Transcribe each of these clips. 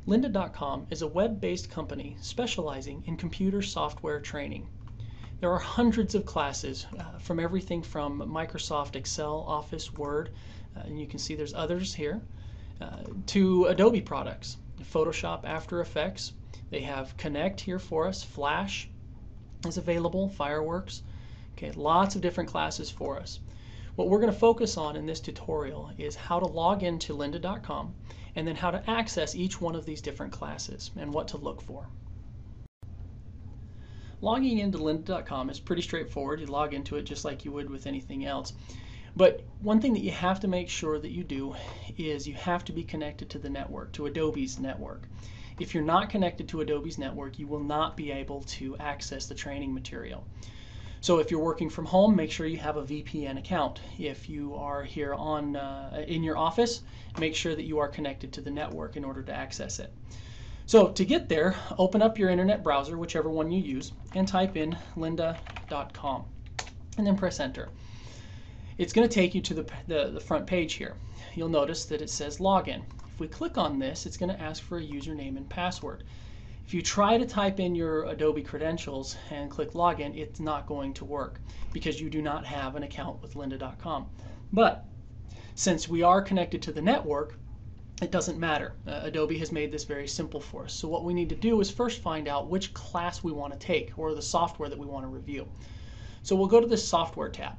Lynda.com is a web-based company specializing in computer software training. There are hundreds of classes from everything from Microsoft Excel, Office, Word, and you can see there's others here, to Adobe products, Photoshop, After Effects. They have Connect here for us, Flash is available, Fireworks. Okay, lots of different classes for us. What we're going to focus on in this tutorial is how to log into Lynda.com and then how to access each one of these different classes and what to look for. Logging into Lynda.com is pretty straightforward. You log into it just like you would with anything else. But one thing that you have to make sure that you do is you have to be connected to the network, to Adobe's network. If you're not connected to Adobe's network, you will not be able to access the training material. So if you're working from home, make sure you have a VPN account. If you are here in your office, make sure that you are connected to the network in order to access it. So to get there, open up your internet browser, whichever one you use, and type in lynda.com, and then press enter. It's going to take you to the front page here. You'll notice that it says login. If we click on this, it's going to ask for a username and password. If you try to type in your Adobe credentials and click login, it's not going to work because you do not have an account with lynda.com. But since we are connected to the network, it doesn't matter. Adobe has made this very simple for us. So what we need to do is first find out which class we want to take or the software that we want to review. So we'll go to this software tab.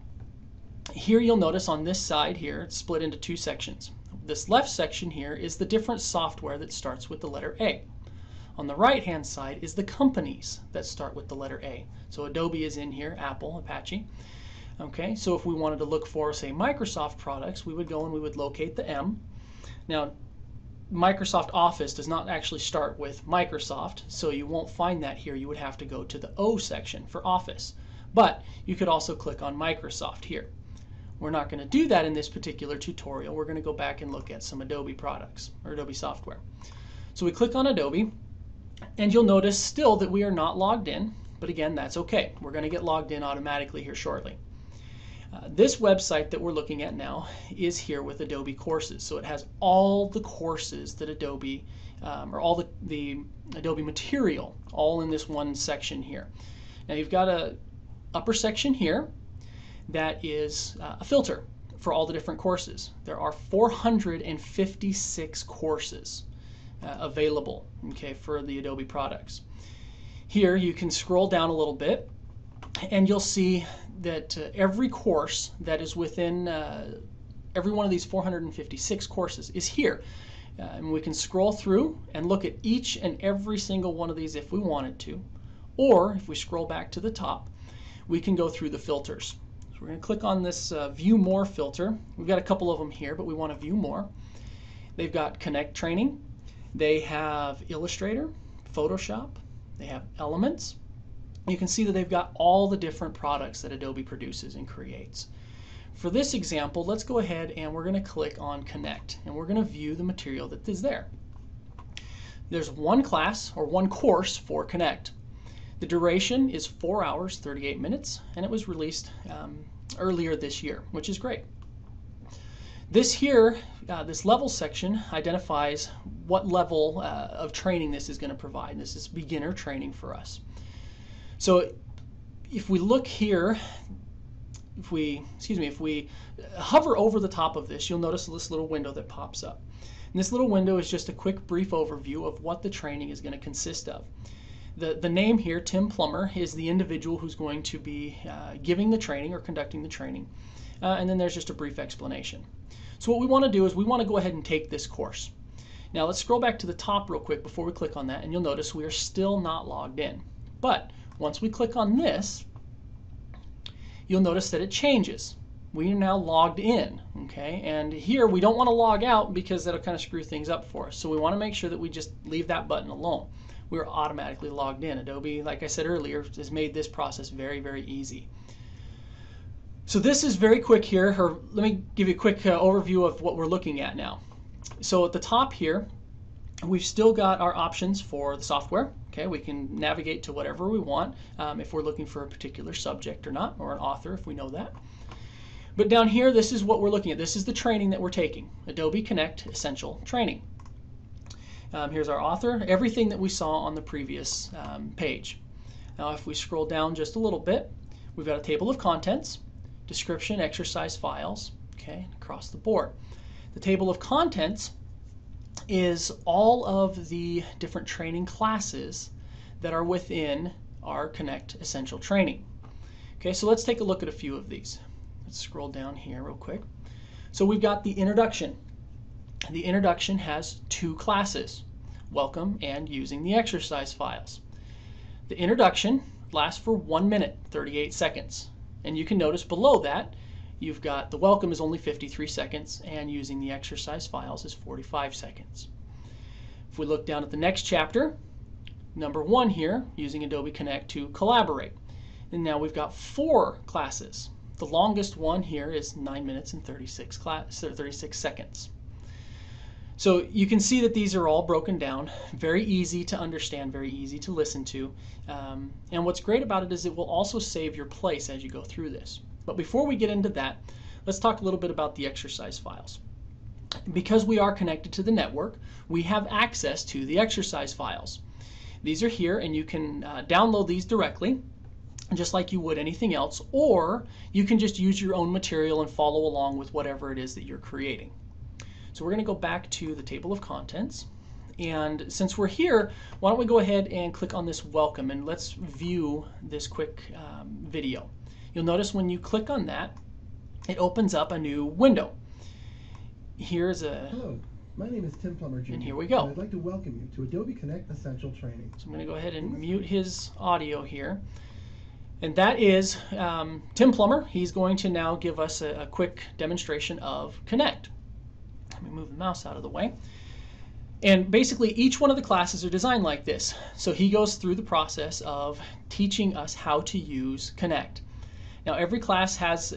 Here you'll notice on this side here, it's split into two sections. This left section here is the different software that starts with the letter A. On the right hand side is the companies that start with the letter A. So Adobe is in here, Apple, Apache. Okay, so if we wanted to look for, say, Microsoft products, we would go and we would locate the M. Now, Microsoft Office does not actually start with Microsoft, so you won't find that here. You would have to go to the O section for Office. But you could also click on Microsoft here. We're not going to do that in this particular tutorial. We're going to go back and look at some Adobe products or Adobe software. So we click on Adobe. And you'll notice still that we are not logged in, but again, that's okay. We're going to get logged in automatically here shortly. This website that we're looking at now is here with Adobe Courses. So it has all the courses that Adobe, or all the Adobe material, all in this one section here. Now you've got a upper section here that is a filter for all the different courses. There are 456 courses available, okay, for the Adobe products. Here you can scroll down a little bit and you'll see that every course that is within every one of these 456 courses is here. And we can scroll through and look at each and every single one of these if we wanted to, or if we scroll back to the top, we can go through the filters. So we're going to click on this View More filter. We've got a couple of them here, but we want to view more. They've got Connect Training. They have Illustrator, Photoshop, they have Elements. You can see that they've got all the different products that Adobe produces and creates. For this example, let's go ahead and we're going to click on Connect, and we're going to view the material that is there. There's one class or one course for Connect. The duration is 4 hours, 38 minutes, and it was released earlier this year, which is great. This here, this level section identifies what level of training this is going to provide. This is beginner training for us. So if we look here, if we hover over the top of this, you'll notice this little window that pops up. And this little window is just a quick brief overview of what the training is going to consist of. The name here, Tim Plummer, is the individual who's going to be giving the training or conducting the training. And then there's just a brief explanation. So what we want to do is we want to go ahead and take this course. Now let's scroll back to the top real quick before we click on that, and you'll notice we are still not logged in. But once we click on this, you'll notice that it changes. We are now logged in, okay? And here we don't want to log out because that'll kind of screw things up for us. So we want to make sure that we just leave that button alone. We're automatically logged in. Adobe, like I said earlier, has made this process very, very easy. So this is very quick here, or let me give you a quick overview of what we're looking at now. So at the top here, we've still got our options for the software. Okay, we can navigate to whatever we want if we're looking for a particular subject or not, or an author if we know that. But down here, this is what we're looking at. This is the training that we're taking, Adobe Connect Essential Training. Here's our author, everything that we saw on the previous page. Now if we scroll down just a little bit, we've got a table of contents, description, exercise files, okay, across the board. The table of contents is all of the different training classes that are within our Connect Essential Training. Okay, so let's take a look at a few of these. Let's scroll down here real quick. So we've got the introduction. The introduction has 2 classes, welcome and using the exercise files. The introduction lasts for 1 minute, 38 seconds. And you can notice below that, you've got the welcome is only 53 seconds and using the exercise files is 45 seconds. If we look down at the next chapter, number 1 here, using Adobe Connect to collaborate. And now we've got 4 classes. The longest one here is 9 minutes and 36 seconds. So you can see that these are all broken down, very easy to understand, very easy to listen to. And what's great about it is it will also save your place as you go through this. But before we get into that, let's talk a little bit about the exercise files. Because we are connected to the network, we have access to the exercise files. These are here and you can download these directly, just like you would anything else, or you can just use your own material and follow along with whatever it is that you're creating. So we're going to go back to the table of contents, and since we're here, why don't we go ahead and click on this welcome and let's view this quick video. You'll notice when you click on that, it opens up a new window. Here's a... Hello, my name is Tim Plummer Jr. And here we go. And I'd like to welcome you to Adobe Connect Essential Training. So I'm going to go ahead and mute his audio here. And that is Tim Plummer. He's going to now give us a quick demonstration of Connect. Let me move the mouse out of the way. And basically each one of the classes are designed like this. So he goes through the process of teaching us how to use Connect. Now every class has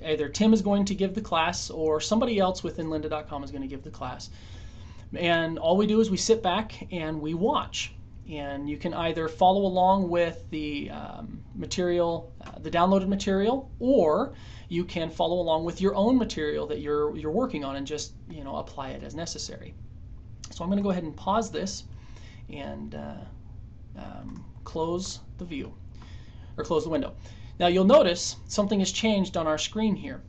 either Tim is going to give the class or somebody else within lynda.com is going to give the class. And all we do is we sit back and we watch. And you can either follow along with the material, the downloaded material, or you can follow along with your own material that you're working on and just apply it as necessary. So I'm going to go ahead and pause this and close the view, or close the window. Now you'll notice something has changed on our screen here.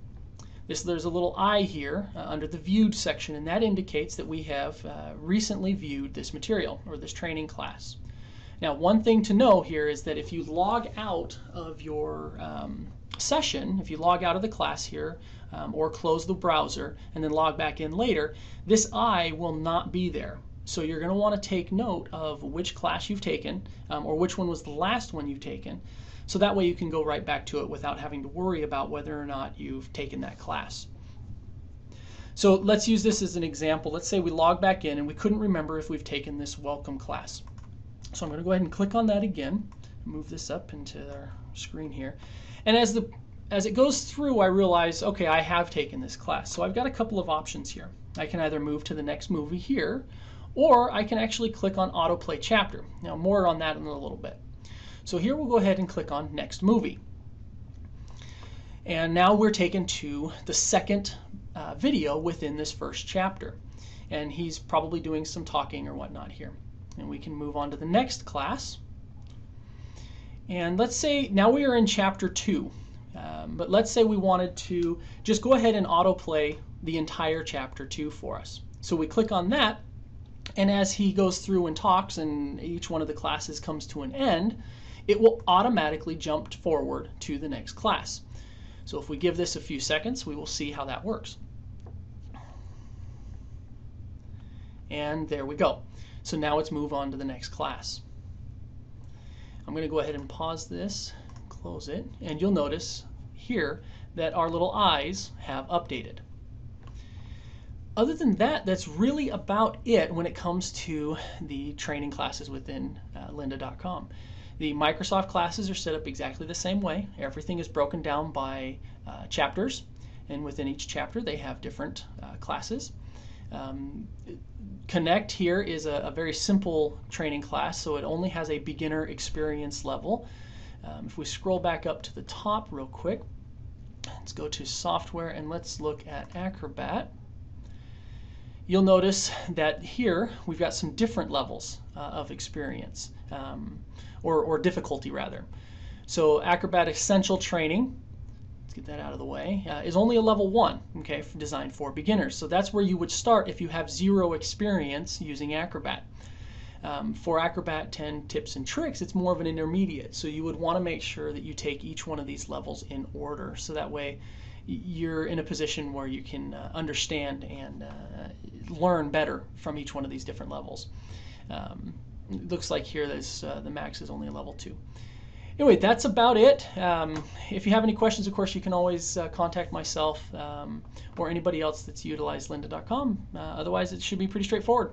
There's a little eye here under the viewed section, and that indicates that we have recently viewed this material or this training class. Now one thing to know here is that if you log out of your session, if you log out of the class here or close the browser and then log back in later, this eye will not be there. So you're going to want to take note of which class you've taken or which one was the last one you've taken. So that way you can go right back to it without having to worry about whether or not you've taken that class. So let's use this as an example. Let's say we log back in and we couldn't remember if we've taken this welcome class. So I'm going to go ahead and click on that again, move this up into our screen here. And as it goes through, I realize, okay, I have taken this class. So I've got a couple of options here. I can either move to the next movie here, or I can actually click on autoplay chapter. Now more on that in a little bit. So here we'll go ahead and click on next movie. And now we're taken to the second video within this first chapter. And he's probably doing some talking or whatnot here. And we can move on to the next class. And let's say now we are in chapter 2. But let's say we wanted to just go ahead and autoplay the entire chapter 2 for us. So we click on that, and as he goes through and talks and each one of the classes comes to an end, it will automatically jump forward to the next class. So if we give this a few seconds, we will see how that works. And there we go. So now let's move on to the next class. I'm going to go ahead and pause this, close it, and you'll notice here that our little eyes have updated. Other than that, that's really about it when it comes to the training classes within lynda.com. The Microsoft classes are set up exactly the same way. Everything is broken down by chapters, and within each chapter they have different classes. Connect here is a very simple training class, so it only has a beginner experience level. If we scroll back up to the top real quick, let's go to software and let's look at Acrobat. you'll notice that here we've got some different levels of experience, or difficulty rather. So Acrobat Essential Training, let's get that out of the way, is only a level 1, okay, designed for beginners. So that's where you would start if you have 0 experience using Acrobat. For Acrobat 10 Tips and Tricks, it's more of an intermediate. So you would want to make sure that you take each one of these levels in order. So that way you're in a position where you can understand and learn better from each one of these different levels. It looks like here the max is only a level 2. Anyway, that's about it. If you have any questions, of course, you can always contact myself or anybody else that's utilized lynda.com. Otherwise, it should be pretty straightforward.